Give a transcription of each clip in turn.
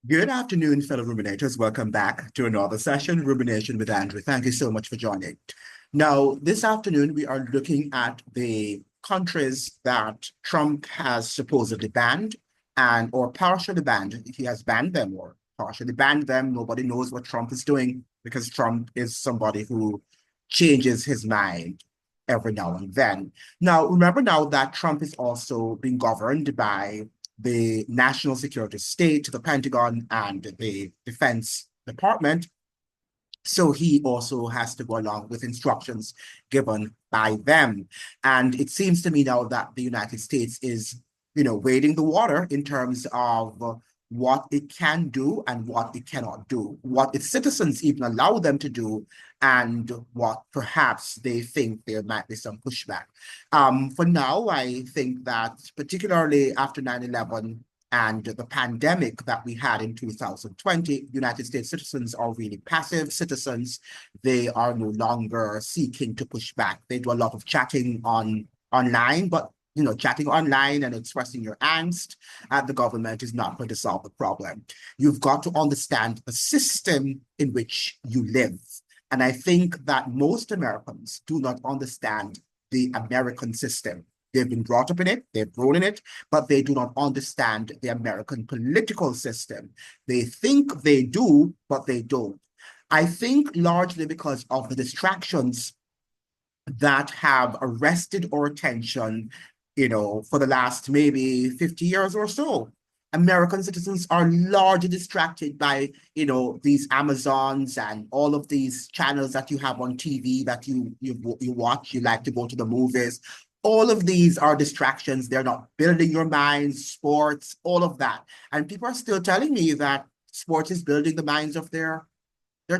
Good afternoon, fellow ruminators. Welcome back to another session, Rumination with Andrew. Thank you so much for joining. Now, this afternoon, we are looking at the countries that Trump has supposedly banned and or partially banned. He has banned them or partially banned them. Nobody knows what Trump is doing because Trump is somebody who changes his mind every now and then. Now, remember now that Trump is also being governed by the national security state, the Pentagon, and the Defense Department. So he also has to go along with instructions given by them. And it seems to me now that the United States is, wading the water in terms of what it can do and what it cannot do, what its citizens even allow them to do, and what perhaps they think there might be some pushback. For now, I think that particularly after 9/11, and the pandemic that we had in 2020, United States citizens are really passive citizens. They are no longer seeking to push back. They do a lot of chatting online, but chatting online and expressing your angst at the government is not going to solve the problem. You've got to understand the system in which you live. And I think that most Americans do not understand the American system. They've been brought up in it, they've grown in it, but they do not understand the American political system. They think they do, but they don't. I think largely because of the distractions that have arrested our attention, for the last maybe 50 years or so. American citizens are largely distracted by, these Amazons and all of these channels that you have on TV that you watch. You like to go to the movies. All of these are distractions. They're not building your minds, sports, all of that. And people are still telling me that sports is building the minds of their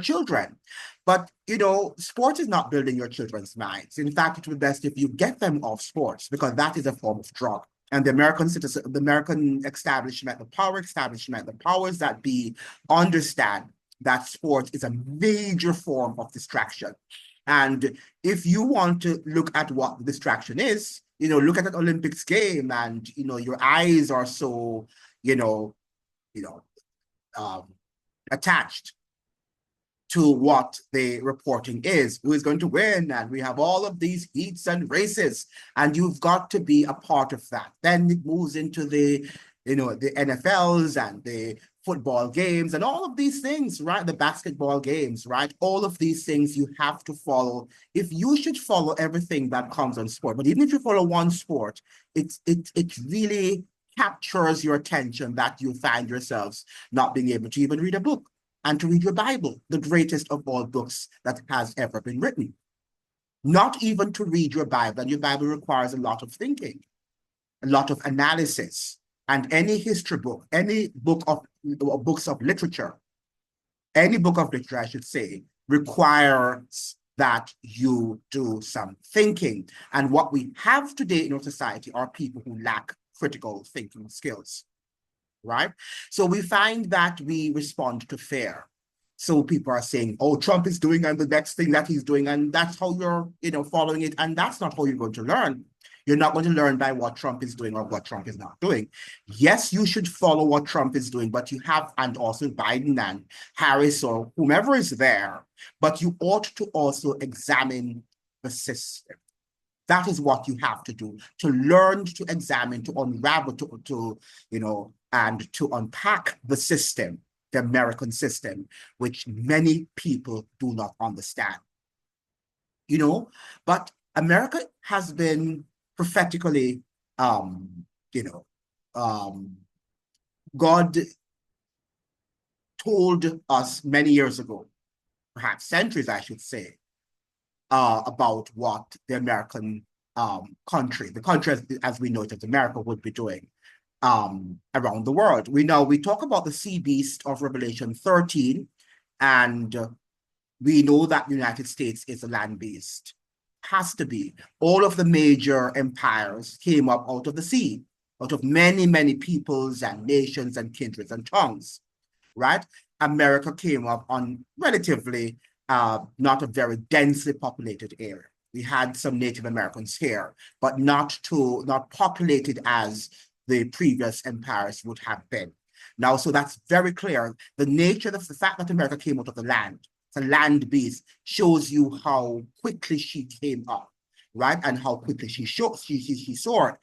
children. But, sports is not building your children's minds. In fact, it would be best if you get them off sports because that is a form of drug. And the American citizen, the American establishment, the power establishment, the powers that be understand that sports is a major form of distraction. And if you want to look at what the distraction is, look at an Olympics game and, your eyes are so, you know, um, attached to what the reporting is, who is going to win, and we have all of these heats and races, and you've got to be a part of that. Then it moves into the NFLs and the football games and all of these things, right? The basketball games, right? All of these things you have to follow. If you should follow everything that comes on sport, but even if you follow one sport, it really captures your attention that you find yourselves not being able to even read a book and to read your Bible, the greatest of all books that has ever been written. Not even to read your Bible, and your Bible requires a lot of thinking, a lot of analysis, and any history book, any book of books of literature, any book of literature, I should say, requires that you do some thinking. And what we have today in our society are people who lack critical thinking skills. Right? So we find that we respond to fear. So people are saying, oh, Trump is doing and the next thing that he's doing, and that's how you're, following it. And that's not how you're going to learn. You're not going to learn by what Trump is doing or what Trump is not doing. Yes, you should follow what Trump is doing, but you have, and also Biden and Harris or whomever is there, but you ought to also examine the system. That is what you have to do, to learn, to examine, to unravel, and to unpack the system, the American system, which many people do not understand. But America has been prophetically, God told us many years ago, perhaps centuries, I should say, about what the American country, the country as we know it as America, would be doing around the world. We talk about the sea beast of Revelation 13, and we know that the United States is a land beast. Has to be. All of the major empires came up out of the sea, out of many, many peoples and nations and kindreds and tongues, right? America came up on relatively not a very densely populated area. We had some Native Americans here, but not populated as the previous empires would have been. Now, so that's very clear. The nature of the fact that America came out of the land, it's a land beast, shows you how quickly she came up, right? And how quickly she soared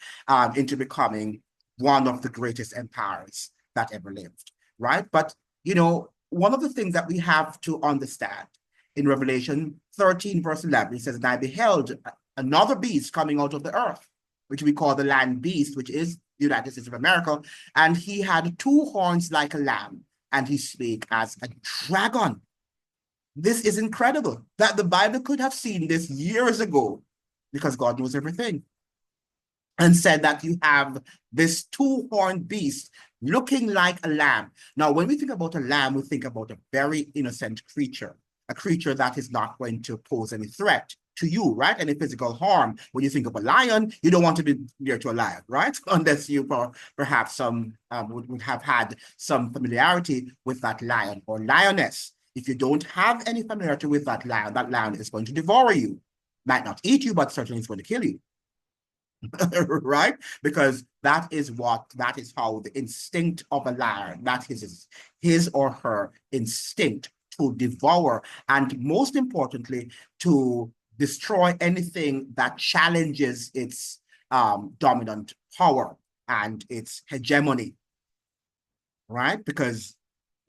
into becoming one of the greatest empires that ever lived, right? But, you know, one of the things that we have to understand in Revelation 13, verse 11, it says, and I beheld another beast coming out of the earth, which we call the land beast, which is the United States of America. And he had two horns like a lamb, and he spake as a dragon. This is incredible that the Bible could have seen this years ago, because God knows everything, and said that you have this two-horned beast looking like a lamb. Now, when we think about a lamb, we think about a very innocent creature, a creature that is not going to pose any threat to you, right? Any physical harm. When you think of a lion, you don't want to be near to a lion, right? Unless you perhaps would have had some familiarity with that lion or lioness. If you don't have any familiarity with that lion is going to devour you. Might not eat you, but certainly it's going to kill you. Right? Because that is how the instinct of a lion, that is his or her instinct to devour, and most importantly, to destroy anything that challenges its dominant power and its hegemony, right? Because,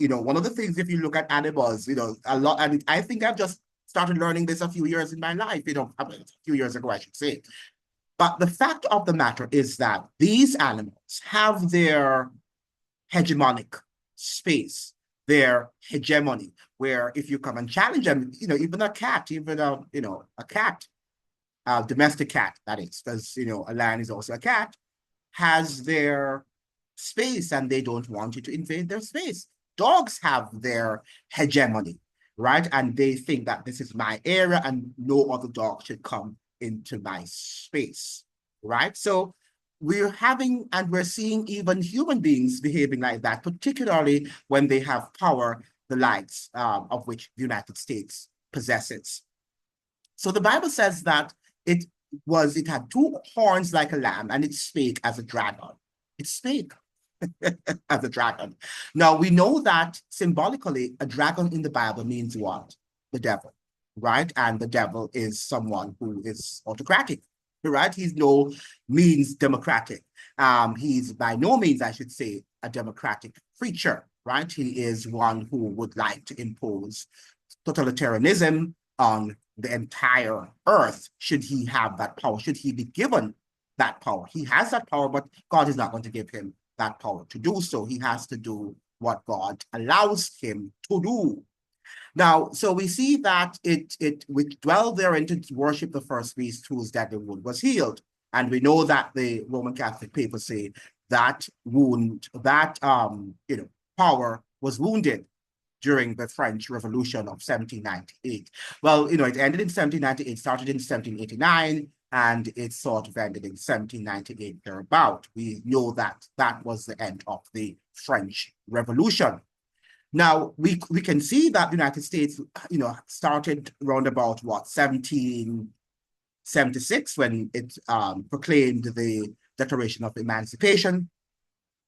you know, one of the things, if you look at animals, you know, a lot, and I think I've just started learning this a few years in my life, you know, a few years ago, I should say. But the fact of the matter is that these animals have their hegemonic space, their hegemony, where if you come and challenge them, you know, even a cat, a domestic cat, that is, because, you know, a lion is also a cat, has their space and they don't want you to invade their space. Dogs have their hegemony, right? And they think that this is my area and no other dog should come into my space, right? So we're seeing even human beings behaving like that, particularly when they have power, the likes of which the United States possesses. So the Bible says that it had two horns like a lamb, and it spake as a dragon. It spake as a dragon. Now we know that symbolically, a dragon in the Bible means what? The devil, right? And the devil is someone who is autocratic, right? He's no means democratic. He's by no means, I should say, a democratic creature, right? He is one who would like to impose totalitarianism on the entire earth, should he have that power, should he be given that power. He has that power, but God is not going to give him that power to do so. He has to do what God allows him to do. Now, so we see that which dwelled therein to worship the first beast whose deadly wound was healed. And we know that the Roman Catholic papers say that power was wounded during the French Revolution of 1798. Well, you know, it ended in 1798, started in 1789, and it sort of ended in 1798 thereabout. We know that that was the end of the French Revolution. Now, we can see that the United States, you know, started around about, 1776, when it proclaimed the Declaration of Emancipation.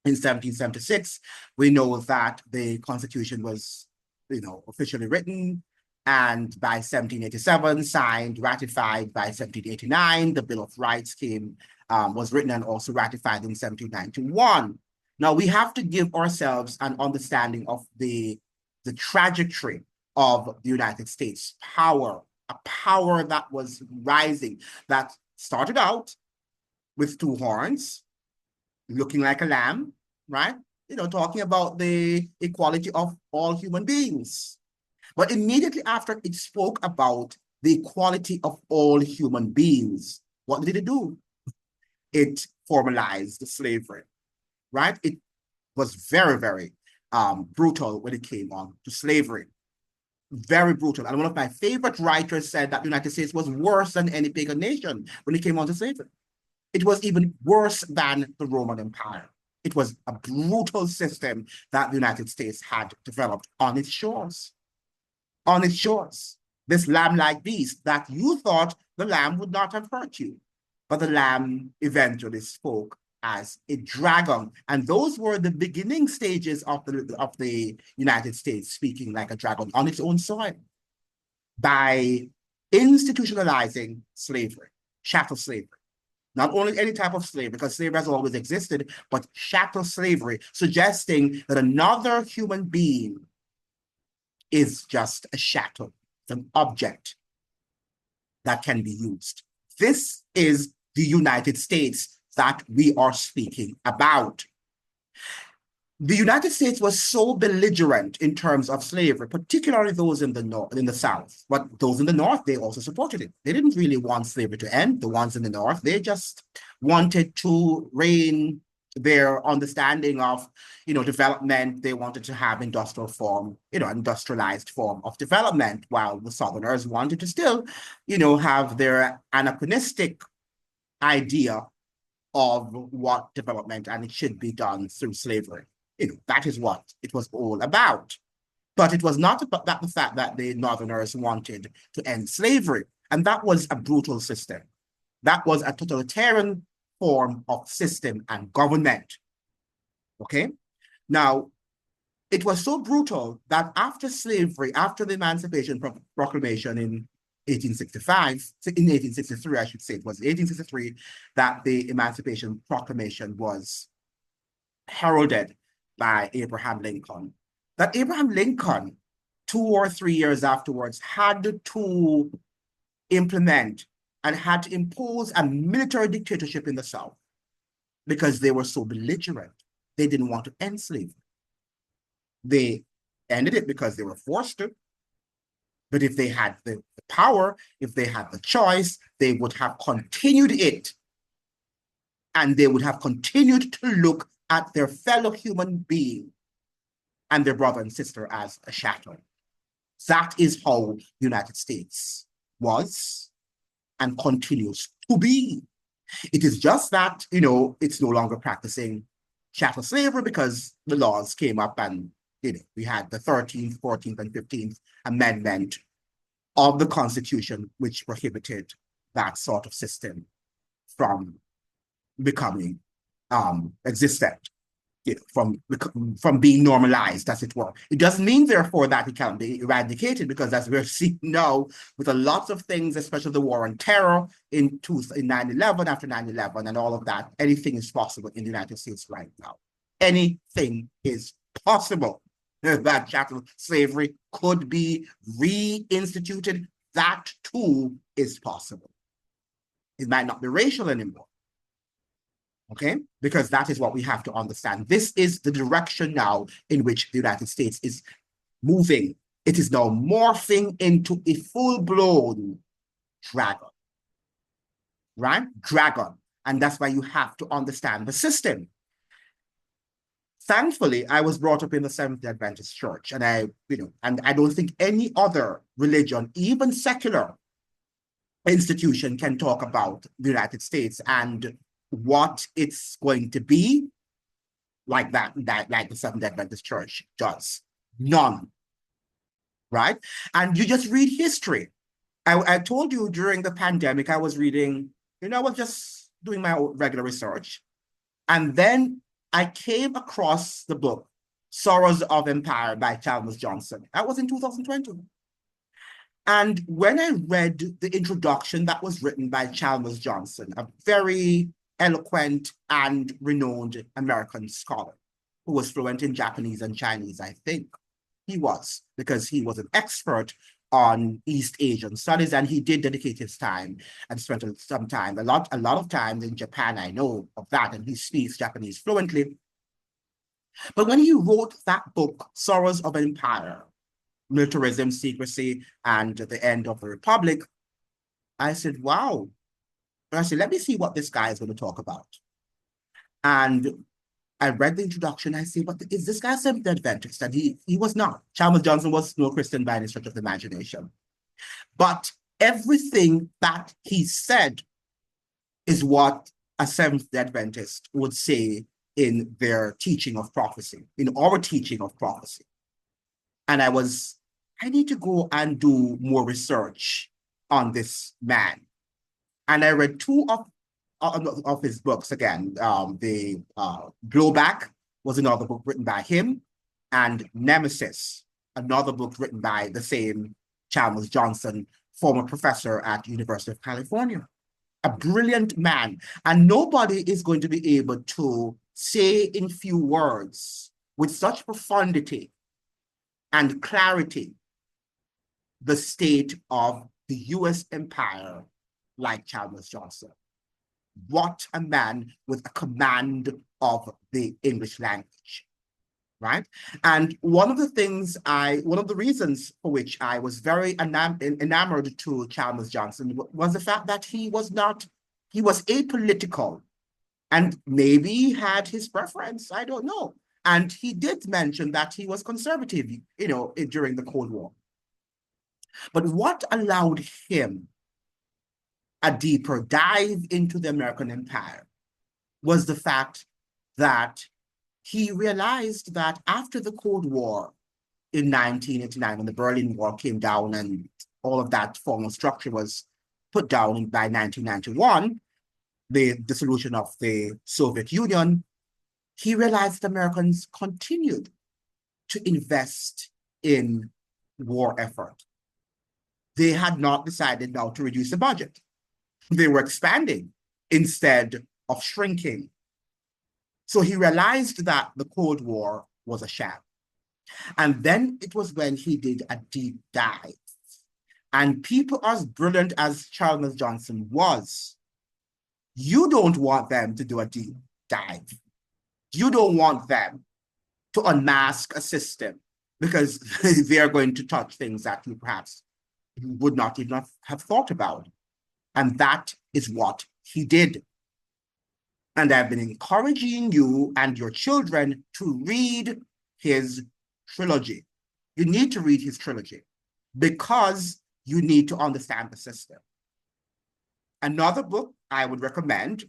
In 1776, we know that the Constitution was, you know, officially written, and by 1787, signed, ratified by 1789. The Bill of Rights was written and also ratified in 1791. Now, we have to give ourselves an understanding of the trajectory of the United States power, a power that was rising, that started out with two horns, looking like a lamb, right? You know, talking about the equality of all human beings. But immediately after it spoke about the equality of all human beings, what did it do? It formalized slavery, right? It was very, very brutal when it came on to slavery. Very brutal. And one of my favorite writers said that the United States was worse than any pagan nation when it came on to slavery. It was even worse than the Roman Empire. It was a brutal system that the United States had developed on its shores. On its shores. This lamb-like beast that you thought the lamb would not have hurt you. But the lamb eventually spoke as a dragon. And those were the beginning stages of the United States speaking like a dragon on its own soil by institutionalizing slavery, chattel slavery. Not only any type of slavery, because slavery has always existed, but chattel slavery, suggesting that another human being is just a chattel, an object that can be used. This is the United States that we are speaking about. The United States was so belligerent in terms of slavery, particularly those in the North, in the South. But those in the North, they also supported it. They didn't really want slavery to end. The ones in the North, they just wanted to rein their understanding of, development. They wanted to have industrial form, industrialized form of development, while the Southerners wanted to still, have their anachronistic idea of what development, and it should be done through slavery. That is what it was all about. But it was not about the fact that the Northerners wanted to end slavery. And that was a brutal system. That was a totalitarian form of system and government. Okay? Now, it was so brutal that after slavery, after the Emancipation Proclamation in 1863, I should say, it was 1863 that the Emancipation Proclamation was heralded by Abraham Lincoln, that Abraham Lincoln, 2 or 3 years afterwards, had to implement and had to impose a military dictatorship in the South because they were so belligerent. They didn't want to end slavery. They ended it because they were forced to. But if they had the power, if they had the choice, they would have continued it. And they would have continued to look at their fellow human being and their brother and sister as a chattel. That is how the United States was and continues to be. It is just that, it's no longer practicing chattel slavery because the laws came up and, we had the 13th, 14th, and 15th Amendment of the Constitution, which prohibited that sort of system from becoming existent, from being normalized, as it were. It doesn't mean, therefore, that it can be eradicated, because as we're seeing now with a lot of things, especially the war on terror in 9/11, after 9/11, and all of that, anything is possible in the United States right now. Anything is possible. That chattel slavery could be reinstituted. That too is possible. It might not be racial anymore. Okay, because that is what we have to understand. This is the direction now in which the United States is moving. It is now morphing into a full-blown dragon, right? Dragon. And that's why you have to understand the system. Thankfully, I was brought up in the Seventh-day Adventist Church, and I don't think any other religion, even secular institution, can talk about the United States and what it's going to be like like the Seventh-day Adventist Church does. None. Right? And you just read history. I told you during the pandemic, I was reading, I was just doing my regular research. And then I came across the book, Sorrows of Empire by Chalmers Johnson. That was in 2020. And when I read the introduction that was written by Chalmers Johnson, a very eloquent and renowned American scholar who was fluent in Japanese and Chinese, I think he was, because he was an expert on East Asian studies, and he did dedicate his time and spent some time, a lot of time in Japan. I know of that, and he speaks Japanese fluently. But when he wrote that book, Sorrows of Empire, Militarism, Secrecy, and the End of the Republic, I said, wow. And I said, let me see what this guy is going to talk about. And I read the introduction. I said, but is this guy Seventh-day Adventist? And he was not. Chalmers Johnson was no Christian by any stretch of the imagination. But everything that he said is what a Seventh-day Adventist would say in their teaching of prophecy, in our teaching of prophecy. And I need to go and do more research on this man. And I read two of his books again. The Blowback was another book written by him, and Nemesis, another book written by the same Chalmers Johnson, former professor at University of California. A brilliant man, and nobody is going to be able to say in few words with such profundity and clarity the state of the US empire like Chalmers Johnson. What a man with a command of the English language, right? And one of the reasons for which I was very enamored to Chalmers Johnson was the fact that he was apolitical, and maybe he had his preference, I don't know. And he did mention that he was conservative, during the Cold War. But what allowed him a deeper dive into the American empire was the fact that he realized that after the Cold War in 1989, when the Berlin Wall came down and all of that formal structure was put down by 1991, the dissolution of the Soviet Union, he realized that Americans continued to invest in war effort. They had not decided now to reduce the budget. They were expanding instead of shrinking. So he realized that the Cold War was a sham. And then it was when he did a deep dive. And people as brilliant as Chalmers Johnson was, you don't want them to do a deep dive. You don't want them to unmask a system because they're going to touch things that you perhaps would not even have thought about. And that is what he did. And I've been encouraging you and your children to read his trilogy. You need to read his trilogy because you need to understand the system. Another book I would recommend,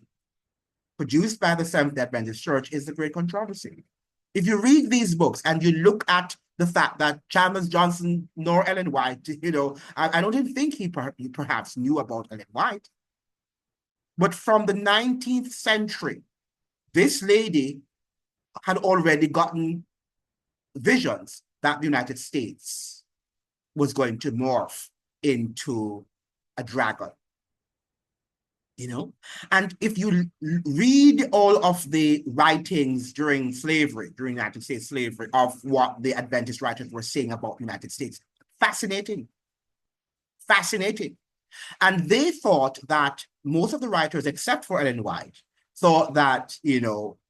produced by the Seventh-day Adventist Church, is The Great Controversy. If you read these books and you look at the fact that Chalmers Johnson nor Ellen White, I don't even think he perhaps knew about Ellen White. But from the 19th century, this lady had already gotten visions that the United States was going to morph into a dragon. And if you read all of the writings during slavery, during United States slavery, of what the Adventist writers were saying about the United States, fascinating. And they thought that most of the writers, except for Ellen White, thought that,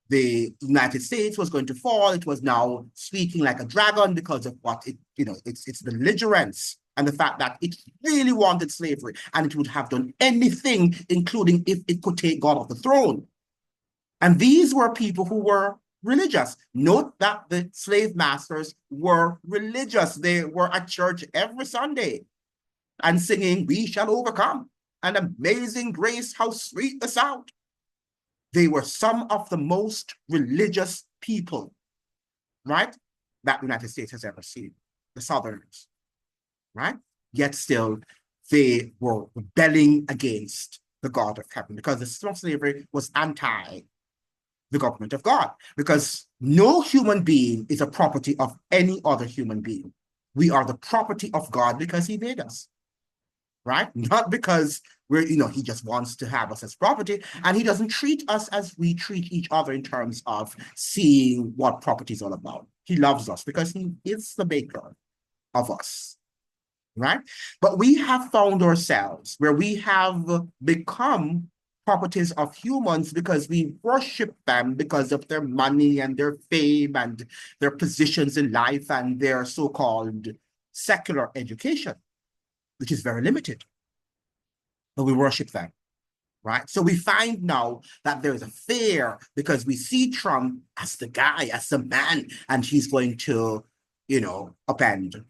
the United States was going to fall. It was now speaking like a dragon because of what its belligerence and the fact that it really wanted slavery, and it would have done anything, including if it could take God off the throne. And these were people who were religious. Note that the slave masters were religious. They were at church every Sunday and singing, "We shall overcome," and "Amazing Grace, how sweet the sound." They were some of the most religious people, right, that the United States has ever seen, the Southerners, right? Yet still, they were rebelling against the God of heaven because the system of slavery was anti the government of God, because no human being is a property of any other human being. We are the property of God because he made us, right? Not because he just wants to have us as property, and he doesn't treat us as we treat each other in terms of seeing what property is all about. He loves us because he is the maker of us, right? But we have found ourselves where we have become properties of humans because we worship them because of their money and their fame and their positions in life and their so-called secular education, which is very limited. But we worship them, right? So we find now that there is a fear because we see Trump as the guy, as the man, and he's going to, upend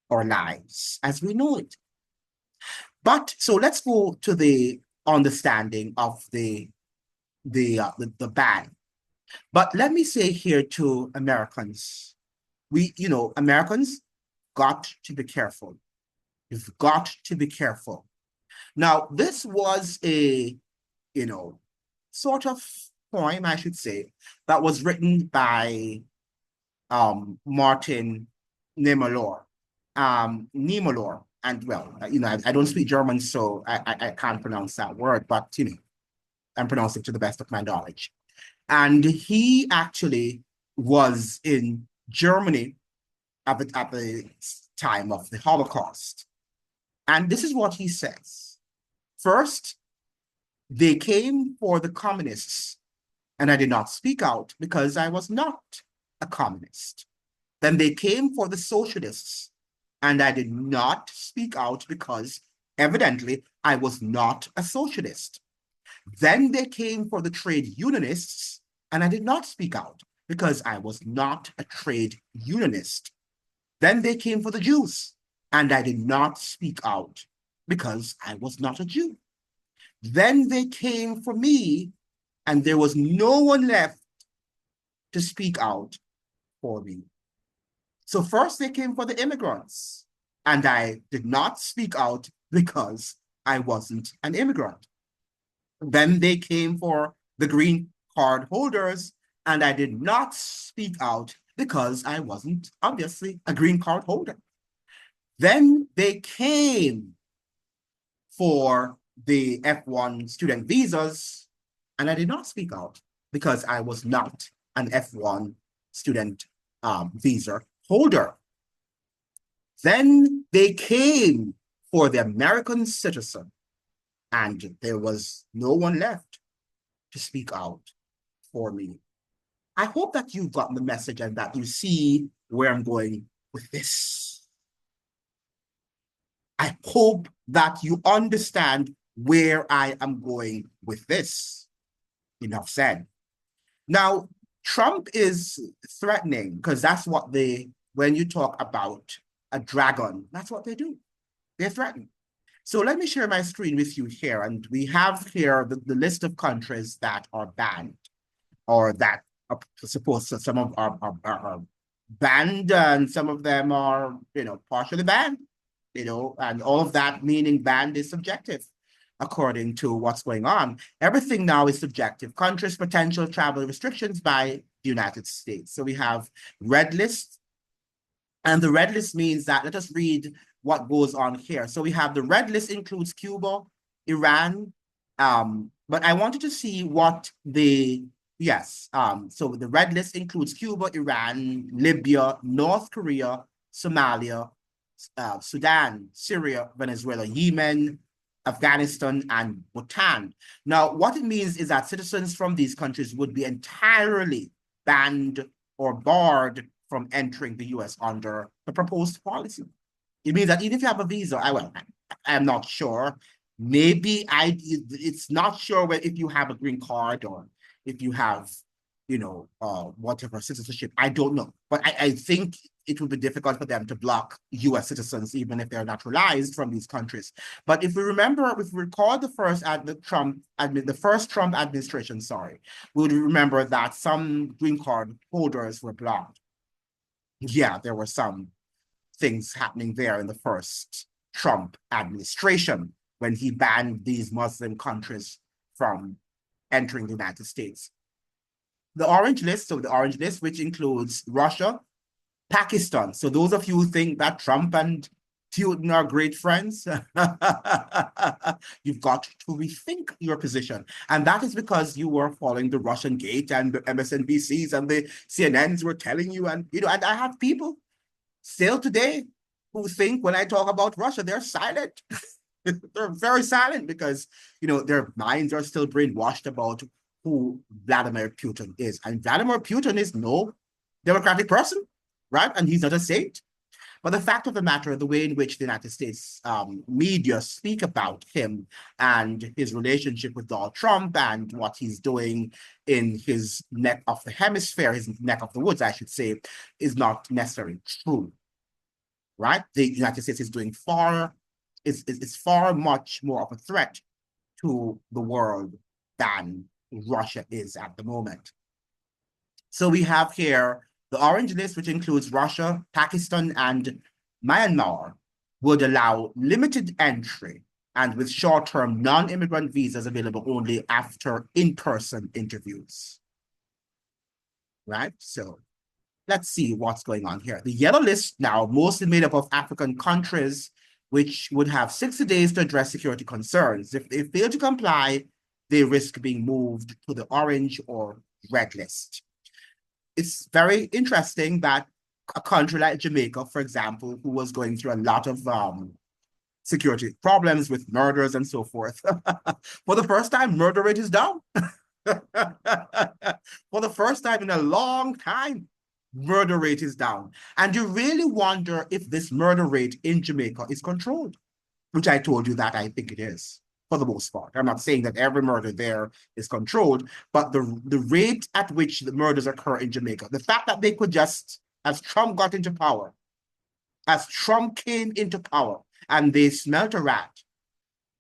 our lives as we know it. But so let's go to the understanding of the bad. But let me say here to Americans, Americans got to be careful. You've got to be careful. Now, this was a sort of poem, I should say, that was written by Martin Niemöller. Niemöller, and well, I don't speak German, so I can't pronounce that word, but I'm pronouncing it to the best of my knowledge. And he actually was in Germany at the time of the Holocaust. And this is what he says. First, they came for the communists, and I did not speak out because I was not a communist. Then they came for the socialists, and I did not speak out because evidently I was not a socialist. Then they came for the trade unionists, and I did not speak out because I was not a trade unionist. Then they came for the Jews, and I did not speak out because I was not a Jew. Then they came for me, and there was no one left to speak out for me. So first they came for the immigrants, and I did not speak out because I wasn't an immigrant. Then they came for the green card holders, and I did not speak out because I wasn't obviously a green card holder. Then they came for the F1 student visas, and I did not speak out because I was not an F1 student visa holder. Then they came for the American citizen, and there was no one left to speak out for me. I hope that you've gotten the message and that you see where I'm going with this. I hope that you understand where I am going with this. Enough said. Now, Trump is threatening, because that's what when you talk about a dragon, that's what they do. They threaten. So let me share my screen with you here. And we have here the list of countries that are banned, or that are supposed to, some of are banned, and some of them are, partially banned, and all of that meaning banned is subjective according to what's going on. Everything now is subjective. Countries' potential travel restrictions by the United States. So we have red list, and the red list means that, let us read what goes on here. So we have the red list includes Cuba, Iran, but I wanted to see what so the red list includes Cuba, Iran, Libya, North Korea, Somalia, Sudan, Syria, Venezuela, Yemen, Afghanistan, and Bhutan. Now, what it means is that citizens from these countries would be entirely banned or barred from entering the US under the proposed policy. It means that even if you have a visa, I'm not sure. Maybe it's not sure if you have a green card or if you have, whatever citizenship. I don't know. But I think it would be difficult for them to block US citizens, even if they're naturalized from these countries. But if we recall the first Trump administration, we would remember that some green card holders were blocked. Yeah, there were some things happening there in the first Trump administration when he banned these Muslim countries from entering the United States. The orange list, which includes Russia, Pakistan. So those of you who think that Trump and Putin are great friends, you've got to rethink your position. And that is because you were following the Russian Gate and the MSNBCs and the CNNs were telling you, and and I have people still today who think when I talk about Russia, they're silent. They're very silent because, their minds are still brainwashed about who Vladimir Putin is. And Vladimir Putin is no democratic person, right? And he's not a saint. But the fact of the matter, the way in which the United States media speak about him and his relationship with Donald Trump and what he's doing in his neck of the hemisphere, his neck of the woods, I should say, is not necessarily true, right? The United States is doing it's far much more of a threat to the world than Russia is at the moment. So we have here the orange list, which includes Russia, Pakistan, and Myanmar, would allow limited entry and with short-term non-immigrant visas available only after in-person interviews, right? So let's see what's going on here. The yellow list now mostly made up of African countries, which would have 60 days to address security concerns. If they fail to comply, they risk being moved to the orange or red list. It's very interesting that a country like Jamaica, for example, who was going through a lot of security problems with murders and so forth, for the first time, murder rate is down. For the first time in a long time, murder rate is down. And you really wonder if this murder rate in Jamaica is controlled, which I told you that I think it is for the most part. I'm not saying that every murder there is controlled, but the rate at which the murders occur in Jamaica, the fact that they could just, as Trump got into power, as Trump came into power and they smelt a rat,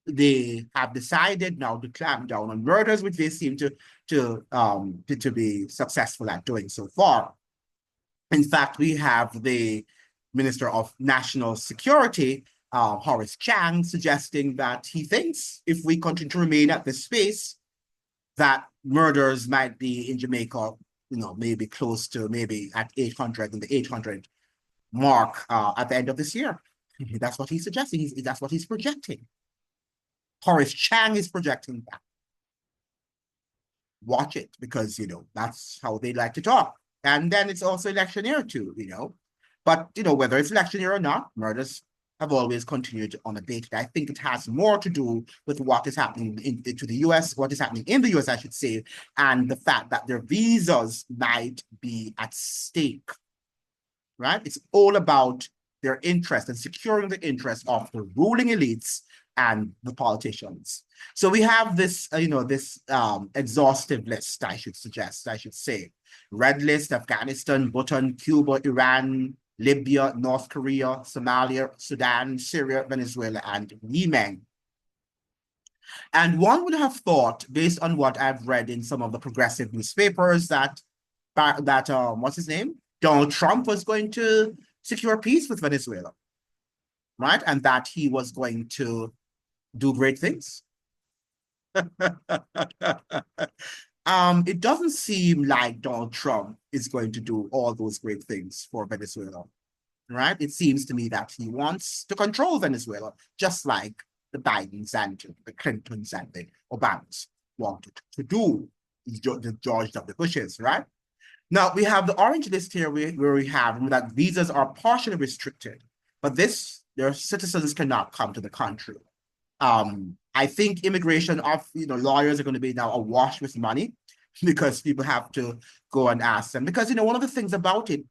they have decided now to clamp down on murders, which they seem to be successful at doing so far. In fact, we have the Minister of National Security, Horace Chang, suggesting that he thinks if we continue to remain at this space, that murders might be in Jamaica, maybe close to maybe at 800, in the 800 mark at the end of this year. That's what he's suggesting. That's what he's projecting. Horace Chang is projecting that. Watch it, because, that's how they like to talk. And then it's also election year too, But, whether it's election year or not, murders have always continued unabated. I think it has more to do with what is happening to the US, what is happening in the US, I should say, and the fact that their visas might be at stake, right? It's all about their interest and securing the interest of the ruling elites and the politicians. So we have this, this exhaustive list, I should say. Red list: Afghanistan, Bhutan, Cuba, Iran, Libya, North Korea, Somalia, Sudan, Syria, Venezuela, and Yemen. And one would have thought, based on what I've read in some of the progressive newspapers, that what's his name? Donald Trump was going to secure peace with Venezuela, right? And that he was going to do great things. It doesn't seem like Donald Trump is going to do all those great things for Venezuela, right? It seems to me that he wants to control Venezuela, just like the Bidens and the Clintons and the Obamas wanted to do, the George W. Bushes, right? Now, we have the orange list here where we have that visas are partially restricted, but their citizens cannot come to the country. I think immigration lawyers are going to be now awash with money, because people have to go and ask them. Because, one of the things about it,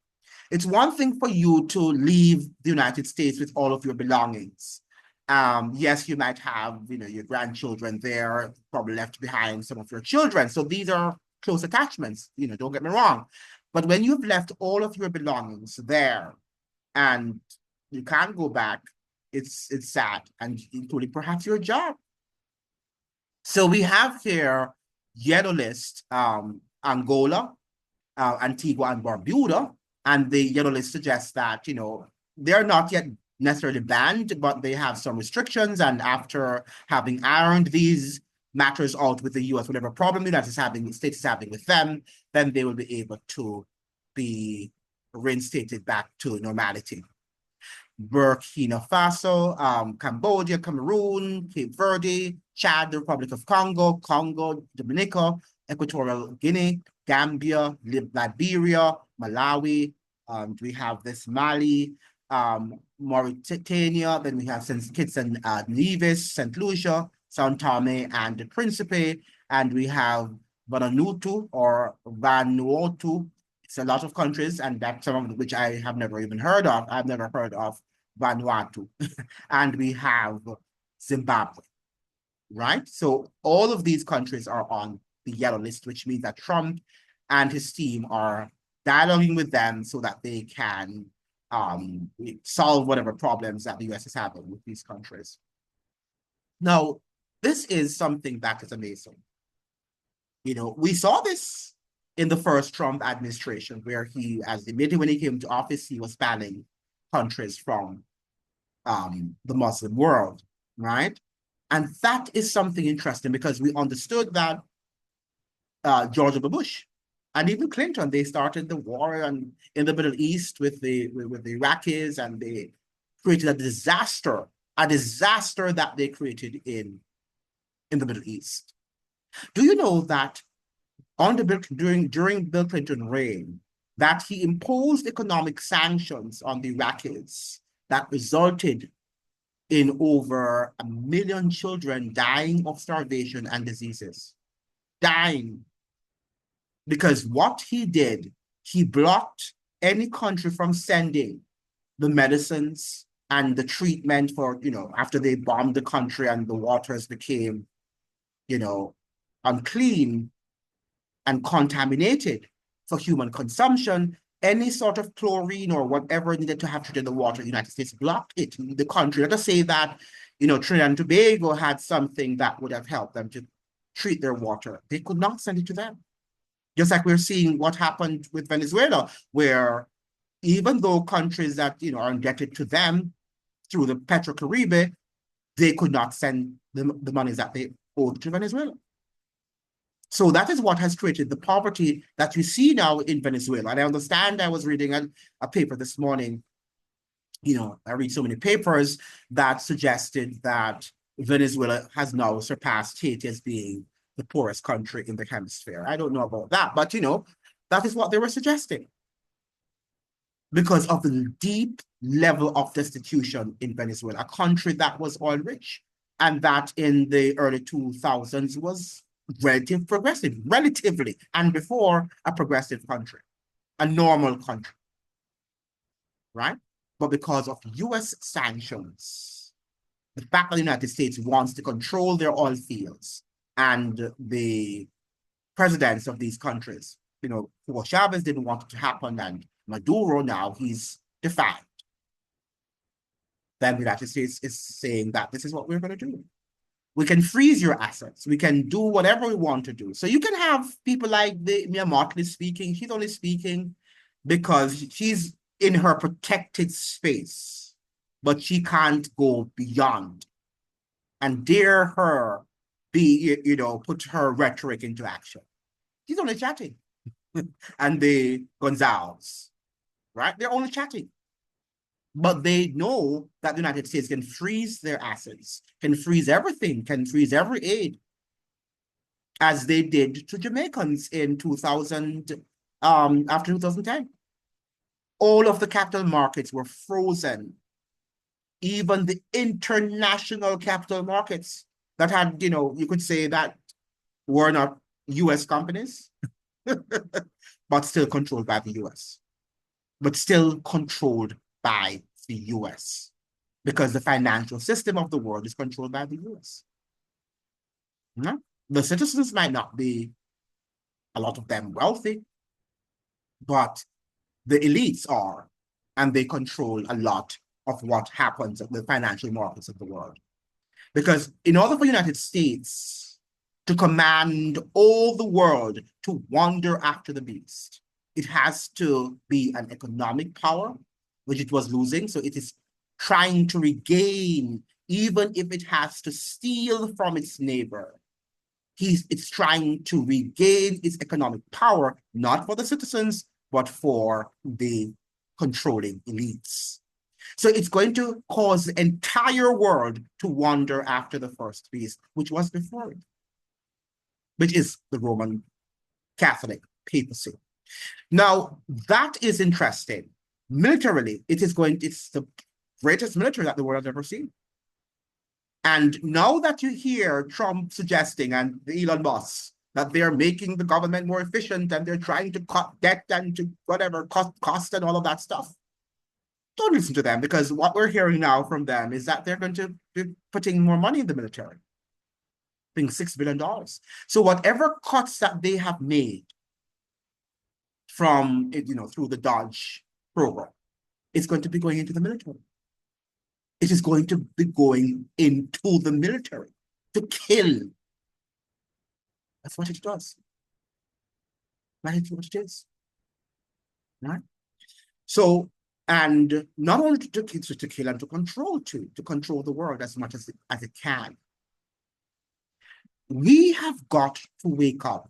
it's one thing for you to leave the United States with all of your belongings. Yes, you might have, your grandchildren there, probably left behind some of your children. So these are close attachments, don't get me wrong. But when you've left all of your belongings there and you can't go back, it's sad, and including perhaps your job. So we have here yellow list, Angola, Antigua and Barbuda, and the yellow list suggests that, they're not yet necessarily banned, but they have some restrictions, and after having ironed these matters out with the US, whatever problem the United States is having with them, then they will be able to be reinstated back to normality. Burkina Faso, Cambodia, Cameroon, Cape Verde, Chad, the Republic of Congo, Dominica, Equatorial Guinea, Gambia, Liberia, Malawi. We have this Mali, Mauritania. Then we have Kitts and Nevis, St. Lucia, Sao Tome and Principe, and we have Vanuatu or Vanuatu. It's a lot of countries, and that's some of which I have never even heard of. I've never heard of Vanuatu. And we have Zimbabwe, right? So all of these countries are on the yellow list, which means that Trump and his team are dialoguing with them so that they can solve whatever problems that the US is having with these countries. Now, this is something that is amazing. We saw this in the first Trump administration, where he, as admitted when he came to office, he was banning countries from the Muslim world, right? And that is something interesting because we understood that George W. Bush and even Clinton, they started the war in the Middle East with the Iraqis, and they created a disaster that they created in the Middle East. Do you know that during Bill Clinton's reign, that he imposed economic sanctions on the Iraqis that resulted in over 1 million children dying of starvation and diseases? Dying. Because what he did, he blocked any country from sending the medicines and the treatment for, after they bombed the country and the waters became, unclean and contaminated for human consumption. Any sort of chlorine or whatever needed to have treated the water, the United States blocked it. The country, let us say that, Trinidad and Tobago had something that would have helped them to treat their water. They could not send it to them. Just like we're seeing what happened with Venezuela, where even though countries that, are indebted to them through the Petrocaribe, they could not send the monies that they owed to Venezuela. So that is what has created the poverty that you see now in Venezuela. And I understand, I was reading a paper this morning, I read so many papers that suggested that Venezuela has now surpassed Haiti as being the poorest country in the hemisphere. I don't know about that, but that is what they were suggesting because of the deep level of destitution in Venezuela, a country that was oil rich and that in the early 2000s was relatively, and before, a progressive country, a normal country, right? But because of US sanctions, the fact that the United States wants to control their oil fields and the presidents of these countries, Hugo Chavez didn't want it to happen, and Maduro now, he's defiant. Then the United States is saying that this is what we're going to do. We can freeze your assets. We can do whatever we want to do. So you can have people like Mia Mottley speaking. She's only speaking because she's in her protected space, but she can't go beyond and dare her put her rhetoric into action. She's only chatting. And the Gonzales, right? They're only chatting. But they know that the United States can freeze their assets, can freeze everything, can freeze every aid, as they did to Jamaicans in 2000, after 2010. All of the capital markets were frozen. Even the international capital markets that had, you could say that were not US companies, but still controlled by the US, but still controlled by the US, because the financial system of the world is controlled by the US. Yeah? The citizens might not be, a lot of them, wealthy, but the elites are, and they control a lot of what happens at the financial markets of the world. Because in order for the United States to command all the world to wander after the beast, it has to be an economic power, which it was losing. So it is trying to regain, even if it has to steal from its neighbor. It's trying to regain its economic power, not for the citizens, but for the controlling elites. So it's going to cause the entire world to wander after the first beast, which was before it, which is the Roman Catholic papacy. Now, that is interesting. Militarily, it's the greatest military that the world has ever seen. And now that you hear Trump suggesting, and Elon Musk, that they're making the government more efficient and they're trying to cut debt and to whatever, cost and all of that stuff, don't listen to them, because what we're hearing now from them is that they're going to be putting more money in the military, being $6 billion. So whatever cuts that they have made from, through the Dodge program, it's going to be going into the military. It is going to be going into the military to kill. That's what it does. That is what it is. Right? So, and not only to kill and to control the world as much as it can. We have got to wake up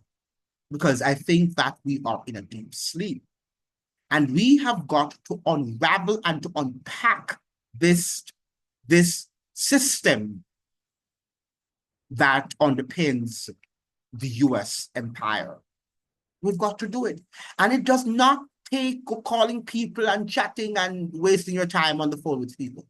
because I think that we are in a deep sleep. And we have got to unravel and to unpack this system that underpins the US empire. We've got to do it. And it does not take calling people and chatting and wasting your time on the phone with people,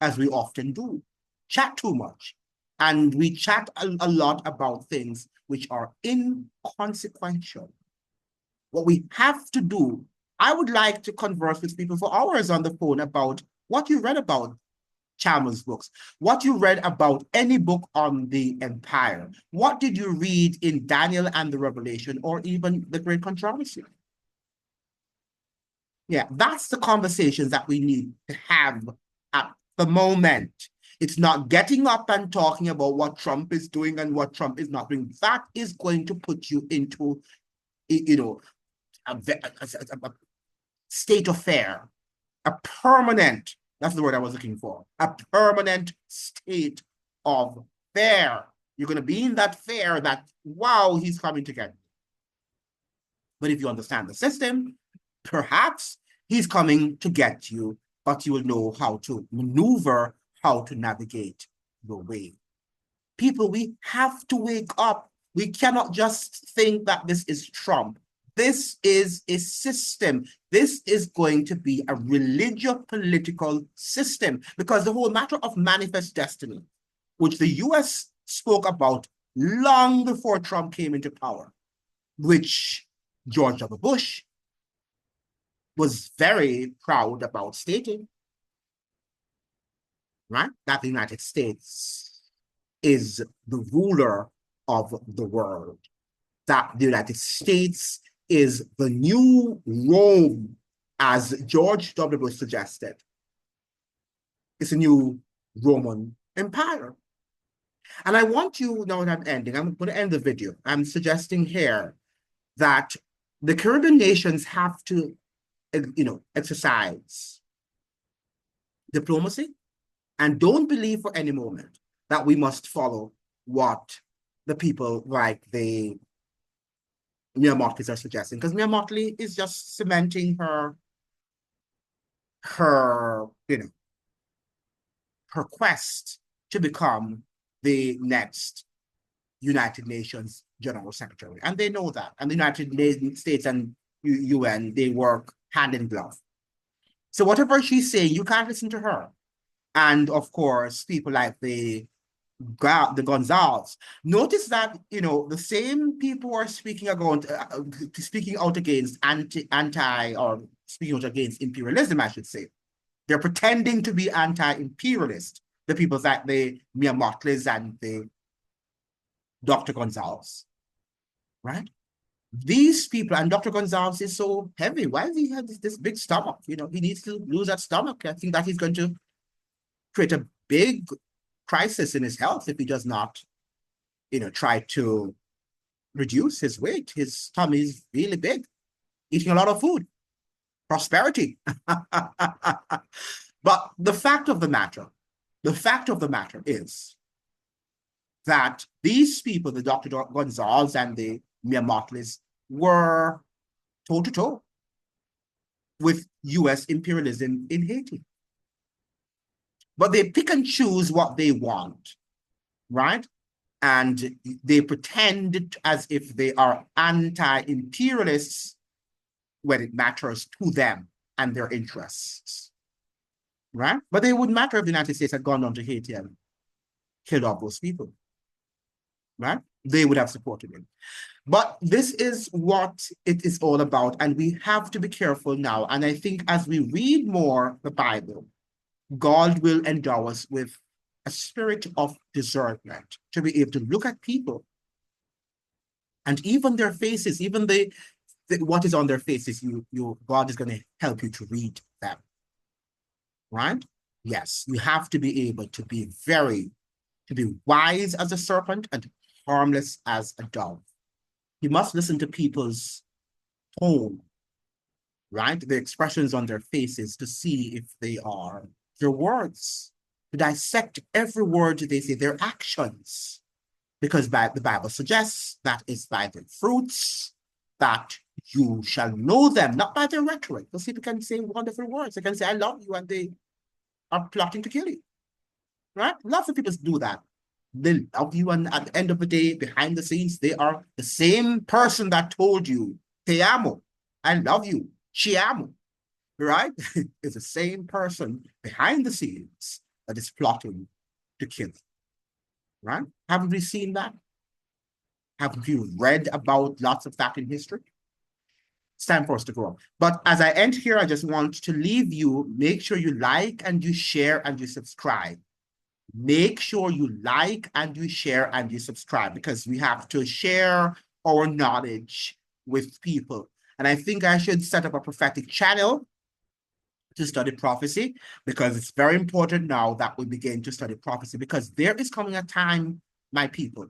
as we often do. Chat too much. And we chat a lot about things which are inconsequential. What we have to do, I would like to converse with people for hours on the phone about what you read about Chalmers' books, what you read about any book on the empire. What did you read in Daniel and the Revelation, or even the Great Controversy? Yeah, that's the conversations that we need to have at the moment. It's not getting up and talking about what Trump is doing and what Trump is not doing. That is going to put you into, a state of fear, a permanent, that's the word I was looking for, a permanent state of fear. You're going to be in that fear that, wow, he's coming to get me. But if you understand the system, perhaps he's coming to get you, but you will know how to maneuver, how to navigate your way. People, we have to wake up. We cannot just think that this is Trump. This is a system. This is going to be a religious political system, because the whole matter of manifest destiny, which the US spoke about long before Trump came into power, which George W. Bush was very proud about stating, right? That the United States is the ruler of the world, that the United States is the new Rome, as George W. Bush suggested. It's a new Roman Empire. And I want you, now that I'm ending, I'm going to end the video. I'm suggesting here that the Caribbean nations have to, exercise diplomacy, and don't believe for any moment that we must follow what the people like the Mia Mottley's are suggesting, because Mia Mottley is just cementing her quest to become the next United Nations General Secretary. And they know that. And the United States and UN, they work hand in glove. So whatever she's saying, you can't listen to her. And of course, people like the Gonzales. Notice that, the same people are speaking out against or speaking out against imperialism, I should say. They're pretending to be anti-imperialist. The people like the Mia Mottley's and the Dr. Gonzales, right? These people, and Dr. Gonzales is so heavy. Why does he have this big stomach? He needs to lose that stomach. I think that he's going to create a big crisis in his health if he does not, try to reduce his weight. His tummy is really big, eating a lot of food, prosperity. But the fact of the matter is that these people, the Dr. Gonzales and the Mia Mottley's, were toe-to-toe with US imperialism in Haiti. But they pick and choose what they want, right? And they pretend as if they are anti-imperialists when it matters to them and their interests, right? But it wouldn't matter if the United States had gone down to Haiti and killed off those people, right? They would have supported it. But this is what it is all about. And we have to be careful now. And I think as we read more the Bible, God will endow us with a spirit of discernment to be able to look at people and even their faces, even what is on their faces, God is going to help you to read them, right? Yes, you have to be able to be wise as a serpent and harmless as a dove. You must listen to people's tone, right? The expressions on their faces to see if they are their words, to dissect every word they say, their actions, because the Bible suggests that it's by their fruits that you shall know them, not by their rhetoric. Because people can say wonderful words. They can say, I love you, and they are plotting to kill you. Right? Lots of people do that. They love you, and at the end of the day, behind the scenes, they are the same person that told you, te amo, I love you, ci amo, right? It's the same person behind the scenes that is plotting to kill you, right? Haven't we seen that? Haven't you read about lots of that in history? It's time for us to grow. But as I end here, I just want to leave you, make sure you like and you share and you subscribe. Make sure you like and you share and you subscribe, because we have to share our knowledge with people. And I think I should set up a prophetic channel to study prophecy, because it's very important now that we begin to study prophecy, because there is coming a time, my people,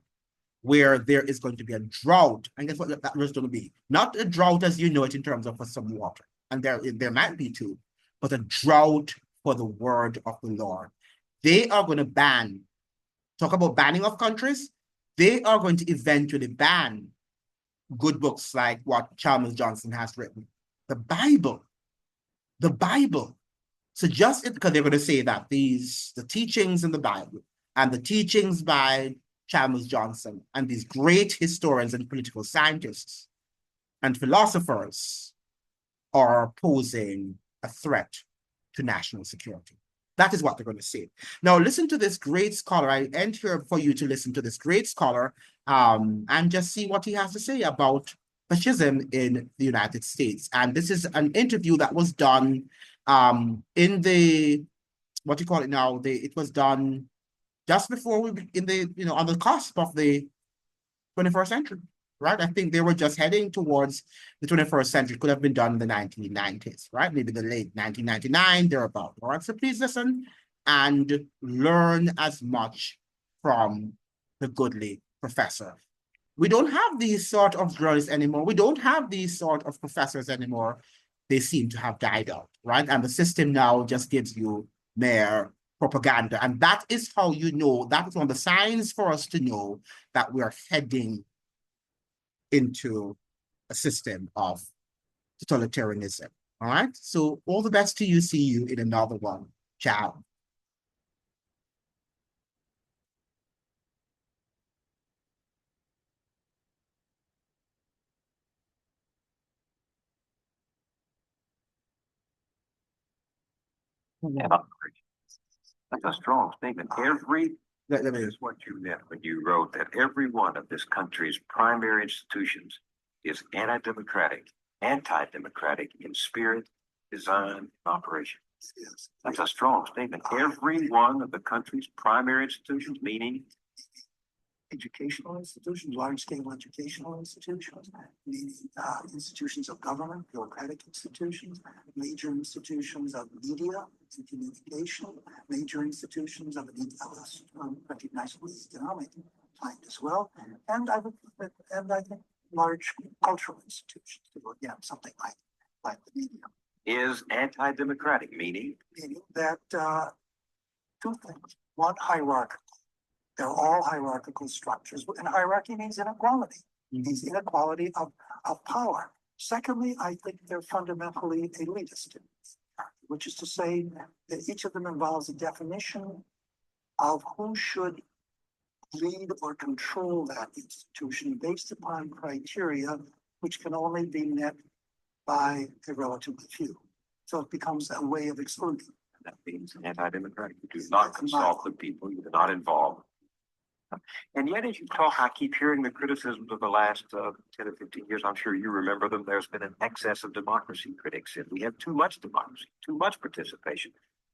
where there is going to be a drought. And guess what that was going to be? Not a drought as you know it in terms of for some water, and there might be too, but a drought for the word of the Lord. They are going to ban, talk about banning of countries. They are going to eventually ban good books like what Chalmers Johnson has written. The Bible. So just because they're going to say that the teachings in the Bible and the teachings by Chalmers Johnson and these great historians and political scientists and philosophers are posing a threat to national security. That is what they're going to say. Now, listen to this great scholar. I end here for you to listen to this great scholar and just see what he has to say about fascism in the United States. And this is an interview that was done in the, what do you call it now? It was done just before on the cusp of the 21st century. Right? I think they were just heading towards the 21st century. It could have been done in the 1990s, right? Maybe the late 1999, thereabout. All right, so please listen and learn as much from the goodly professor. We don't have these sort of journalists anymore. We don't have these sort of professors anymore. They seem to have died out, right? And the system now just gives you mere propaganda. And that is how you know, that is one of the signs for us to know that we're heading into a system of totalitarianism. All right. So all the best to you. See you in another one. Ciao. Yeah, that's a strong statement. That is what you meant when you wrote that every one of this country's primary institutions is anti-democratic in spirit, design, and operation. Yes. That's a strong statement. Every one of the country's primary institutions, meaning educational institutions, large-scale educational institutions, meaning institutions of government, bureaucratic institutions, major institutions of media and communication, major institutions of recognizable economic kind as well, and I think large cultural institutions, again, something like the media. Is anti-democratic, meaning that two things. One, hierarchical. They're all hierarchical structures, and hierarchy means inequality. It means inequality of power. Secondly, I think they're fundamentally elitist, which is to say that each of them involves a definition of who should lead or control that institution based upon criteria which can only be met by a relatively few. So it becomes a way of excluding. That means anti-democratic. You do not consult with people. You do not involve. And yet, as you talk, I keep hearing the criticisms of the last 10 or 15 years. I'm sure you remember them. There's been an excess of democracy, critics said. We have too much democracy, too much participation,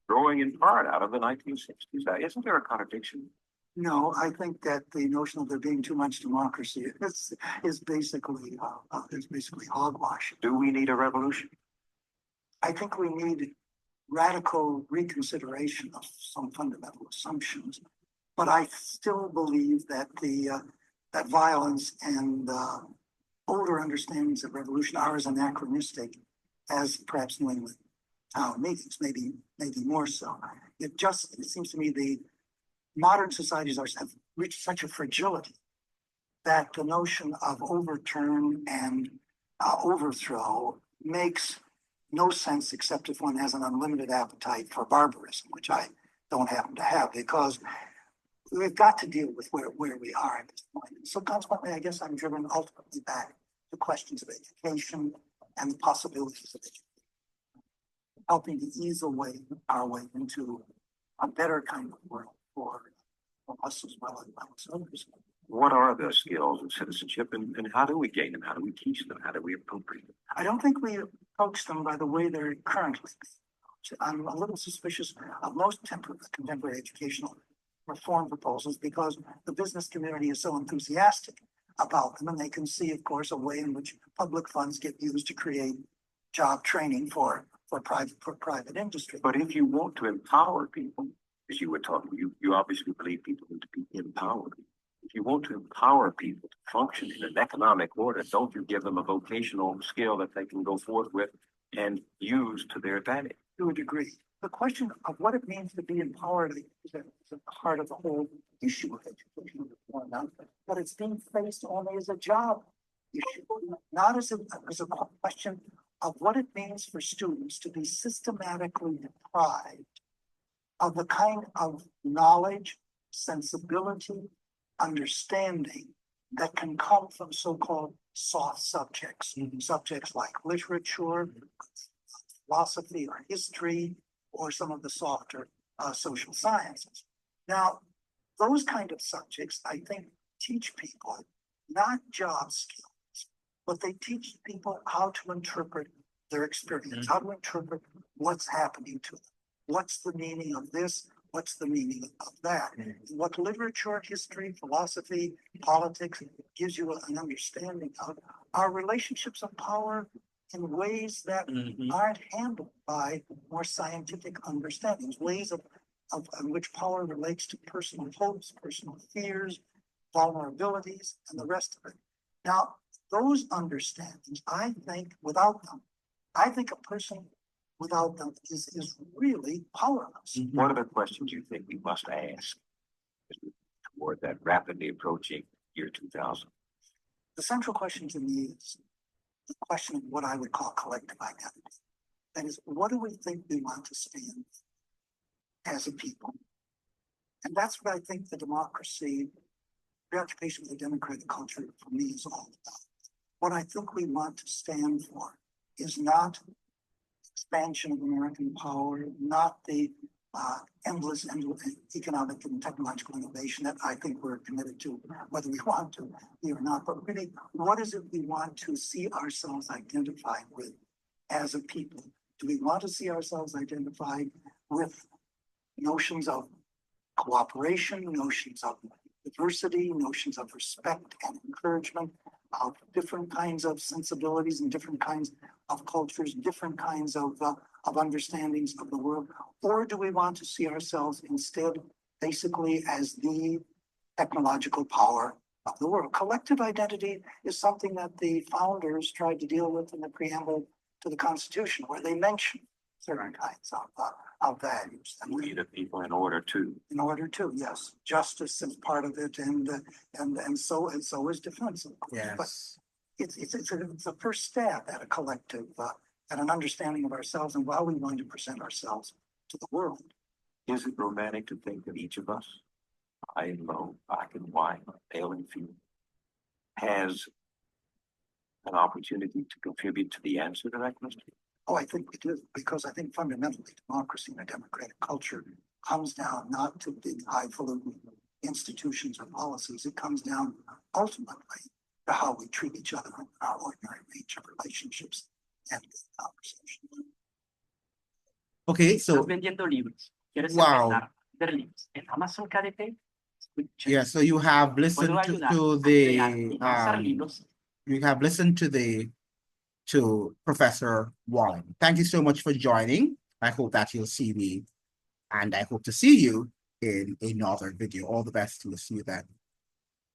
growing in part out of the 1960s. Isn't there a contradiction? No, I think that the notion of there being too much democracy is basically hogwash. Do we need a revolution? I think we need radical reconsideration of some fundamental assumptions. But I still believe that that violence and older understandings of revolution are as anachronistic as perhaps New England town meetings, maybe more so. It seems to me the modern societies have reached such a fragility that the notion of overturn and overthrow makes no sense except if one has an unlimited appetite for barbarism, which I don't happen to have, because we've got to deal with where we are at this point. So consequently, I guess I'm driven ultimately back to questions of education and the possibilities of education, helping to ease our way into a better kind of world for us as well as others. What are the skills of citizenship, and how do we gain them? How do we teach them? How do we appropriate them? I don't think we approach them by the way they're currently. I'm a little suspicious of most contemporary educational reform proposals because the business community is so enthusiastic about them, and they can see, of course, a way in which public funds get used to create job training for private industry. But if you want to empower people, as you were talking, you obviously believe people need to be empowered. If you want to empower people to function in an economic order, don't you give them a vocational skill that they can go forth with and use to their advantage? To a degree. The question of what it means to be empowered is at the heart of the whole issue of education reform now, but it's being faced only as a job issue, not as a question of what it means for students to be systematically deprived of the kind of knowledge, sensibility, understanding that can come from so-called soft subjects, subjects like literature, philosophy, or history, or some of the softer social sciences. Now, those kind of subjects, I think, teach people not job skills, but they teach people how to interpret their experience, how to interpret what's happening to them. What's the meaning of this? What's the meaning of that? What literature, history, philosophy, politics gives you an understanding of are relationships of power in ways that aren't handled by more scientific understandings, ways of in which power relates to personal hopes, personal fears, vulnerabilities, and the rest of it. Now, those understandings, I think, without them, I think a person without them is really powerless. What are the questions you think we must ask toward that rapidly approaching year 2000? The central question to me is the question of what I would call collective identity. That is, what do we think we want to stand as a people? And that's what I think the democracy, preoccupation with the democratic culture for me is all about. What I think we want to stand for is not expansion of American power, not the endless economic and technological innovation that I think we're committed to, whether we want to be or not, but really, what is it we want to see ourselves identified with as a people? Do we want to see ourselves identified with notions of cooperation, notions of diversity, notions of respect and encouragement, of different kinds of sensibilities and different kinds of cultures, different kinds of understandings of the world? Or do we want to see ourselves instead basically as the technological power of the world? Collective identity is something that the founders tried to deal with in the preamble to the Constitution, where they mention certain kinds of values. We the people in order to. In order to, yes. Justice is part of it, and so is defense. Yes. But it's a first stab at a collective, at an understanding of ourselves and how we want to present ourselves to the world. Is it romantic to think that each of us, high and low, black and white, male and female, has an opportunity to contribute to the answer to that question? Oh, I think it is, because I think fundamentally democracy and a democratic culture comes down not to big highfalutin institutions or policies. It comes down ultimately to how we treat each other in our ordinary range of relationships and conversations. Okay, so vendiendo libros. ¿Quieres wow. empezar a vender libros en Amazon KDP? Escucha. Yeah, so you have listened Puedo to ayudar a crear y lanzar the libros. you have listened to Professor Wallen. Thank you so much for joining. I hope that you'll see me, and I hope to see you in another video. All the best to see you then.